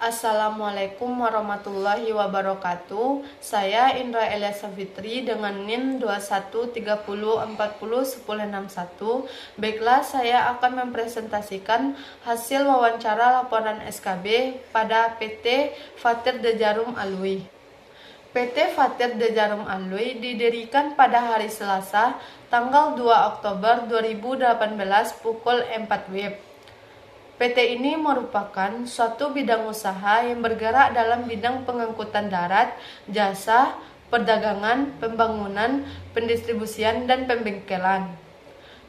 Assalamualaikum warahmatullahi wabarakatuh. Saya Indra Eliasa Fitri dengan NIM 2130401061. Baiklah, saya akan mempresentasikan hasil wawancara laporan SKB pada PT Fatir De Djarum Alwi. PT Fatir De Djarum Alwi didirikan pada hari Selasa, tanggal 2 Oktober 2018 pukul 4 WIB. PT ini merupakan suatu bidang usaha yang bergerak dalam bidang pengangkutan darat, jasa, perdagangan, pembangunan, pendistribusian, dan pembengkelan.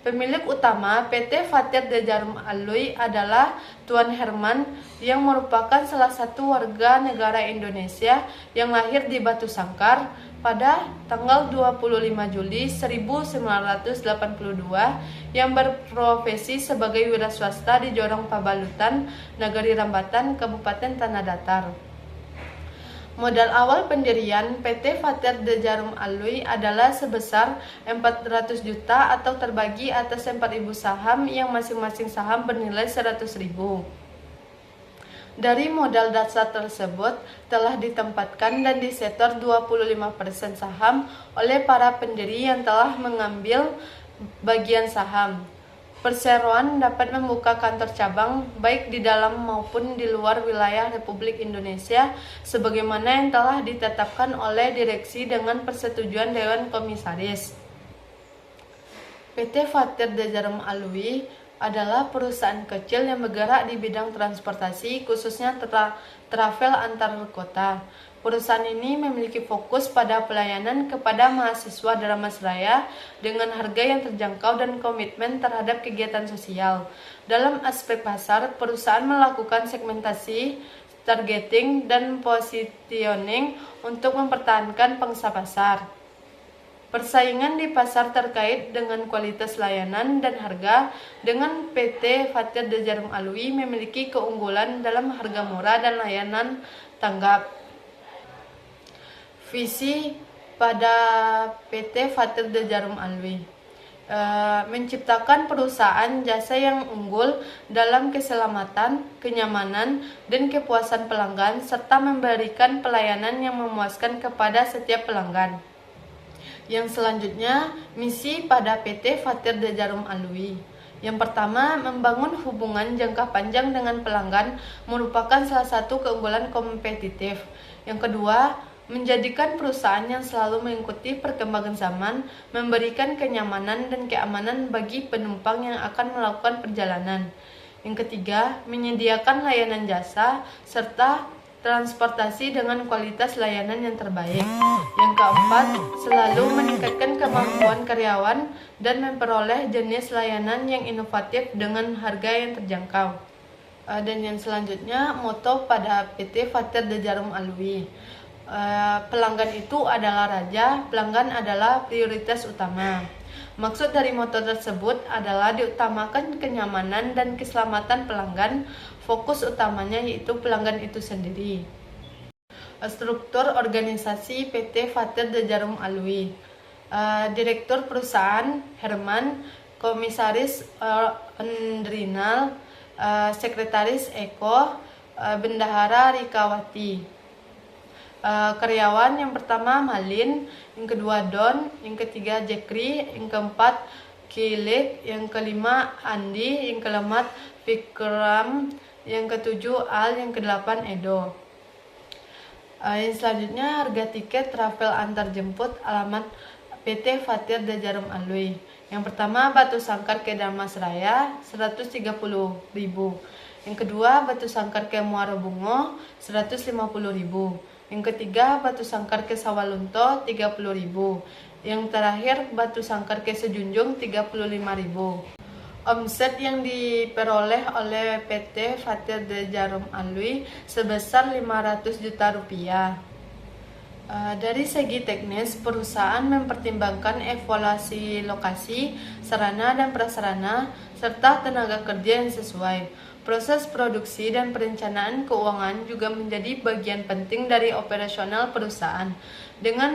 Pemilik utama PT Fatir De Djarum Alwi adalah Tuan Herman yang merupakan salah satu warga negara Indonesia yang lahir di Batu Sangkar pada tanggal 25 Juli 1982 yang berprofesi sebagai wira swasta di Jorong Pabalutan, Nagari Rambatan, Kabupaten Tanah Datar. Modal awal pendirian PT Fatir De Djarum Alwi adalah sebesar 400 juta atau terbagi atas 4.000 saham yang masing-masing saham bernilai 100.000. Dari modal dasar tersebut telah ditempatkan dan disetor 25% saham oleh para pendiri yang telah mengambil bagian saham. Perseroan dapat membuka kantor cabang baik di dalam maupun di luar wilayah Republik Indonesia sebagaimana yang telah ditetapkan oleh direksi dengan persetujuan Dewan Komisaris. PT Fatir De Djarum Alwi adalah perusahaan kecil yang bergerak di bidang transportasi, khususnya travel antar kota. Perusahaan ini memiliki fokus pada pelayanan kepada mahasiswa Dharmasraya dengan harga yang terjangkau dan komitmen terhadap kegiatan sosial. Dalam aspek pasar, perusahaan melakukan segmentasi, targeting, dan positioning untuk mempertahankan pangsa pasar. Persaingan di pasar terkait dengan kualitas layanan dan harga dengan PT Fatir De Djarum Alwi memiliki keunggulan dalam harga murah dan layanan tanggap. Visi pada PT Fatir De Djarum Alwi menciptakan perusahaan jasa yang unggul dalam keselamatan, kenyamanan, dan kepuasan pelanggan serta memberikan pelayanan yang memuaskan kepada setiap pelanggan. Yang selanjutnya, misi pada PT Fatir De Djarum Alwi. Yang pertama, membangun hubungan jangka panjang dengan pelanggan merupakan salah satu keunggulan kompetitif. Yang kedua, menjadikan perusahaan yang selalu mengikuti perkembangan zaman, memberikan kenyamanan dan keamanan bagi penumpang yang akan melakukan perjalanan. Yang ketiga, menyediakan layanan jasa serta transportasi dengan kualitas layanan yang terbaik. Yang keempat, selalu meningkatkan kemampuan karyawan dan memperoleh jenis layanan yang inovatif dengan harga yang terjangkau. Dan yang selanjutnya, moto pada PT Fatir De Djarum Alwi. Pelanggan itu adalah raja, pelanggan adalah prioritas utama. Maksud dari moto tersebut adalah diutamakan kenyamanan dan keselamatan pelanggan, fokus utamanya yaitu pelanggan itu sendiri. Struktur organisasi PT Fatir De Djarum Alwi. Direktur perusahaan Herman, Komisaris Endrinal, Sekretaris Eko, Bendahara Rikawati. Karyawan yang pertama Malin, yang kedua Don, yang ketiga Jekri, yang keempat Kilik, yang kelima Andi, yang keempat Vikram, yang ketujuh Al, yang kedelapan Edo. Yang selanjutnya harga tiket travel antar jemput alamat PT Fatir De Djarum Alwi. Yang pertama Batu Sangkar ke Dharmasraya 130.000. Yang kedua Batu Sangkar ke Muara Bungo 150.000. Yang ketiga Batu Sangkar ke Sawalunto 30.000. Yang terakhir Batu Sangkar ke Sejunjung 35.000. Omset yang diperoleh oleh PT Fatir De Djarum Alwi sebesar 500 juta rupiah. Dari segi teknis, perusahaan mempertimbangkan evaluasi lokasi, sarana dan prasarana, serta tenaga kerja yang sesuai. Proses produksi dan perencanaan keuangan juga menjadi bagian penting dari operasional perusahaan, dengan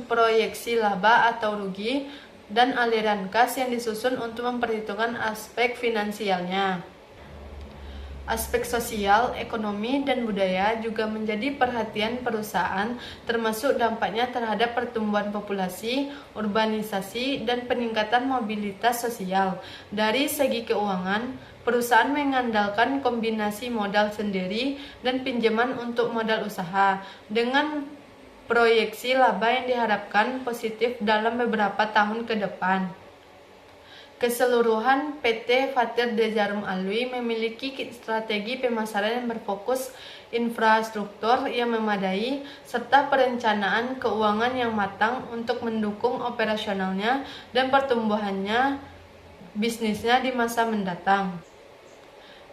proyeksi laba atau rugi dan aliran kas yang disusun untuk memperhitungkan aspek finansialnya. Aspek sosial, ekonomi, dan budaya juga menjadi perhatian perusahaan, termasuk dampaknya terhadap pertumbuhan populasi, urbanisasi, dan peningkatan mobilitas sosial. Dari segi keuangan, perusahaan mengandalkan kombinasi modal sendiri dan pinjaman untuk modal usaha, dengan proyeksi laba yang diharapkan positif dalam beberapa tahun ke depan. Keseluruhan, PT Fatir De Djarum Alwi memiliki strategi pemasaran yang berfokus infrastruktur yang memadai serta perencanaan keuangan yang matang untuk mendukung operasionalnya dan pertumbuhannya bisnisnya di masa mendatang.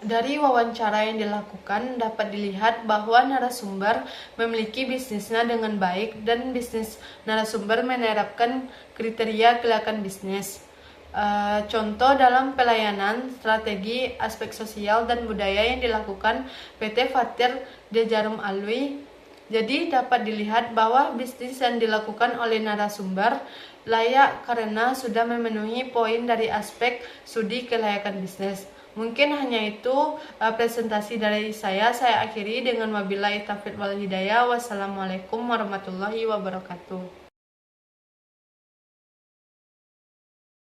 Dari wawancara yang dilakukan dapat dilihat bahwa narasumber memiliki bisnisnya dengan baik dan bisnis narasumber menerapkan kriteria gerakan bisnis. Contoh dalam pelayanan, strategi, aspek sosial dan budaya yang dilakukan PT Fatir De Djarum Alwi. Jadi dapat dilihat bahwa bisnis yang dilakukan oleh narasumber layak karena sudah memenuhi poin dari aspek studi kelayakan bisnis. Mungkin hanya itu presentasi dari saya. Saya akhiri dengan wabillahi taufiq wal hidayah. Wassalamualaikum warahmatullahi wabarakatuh.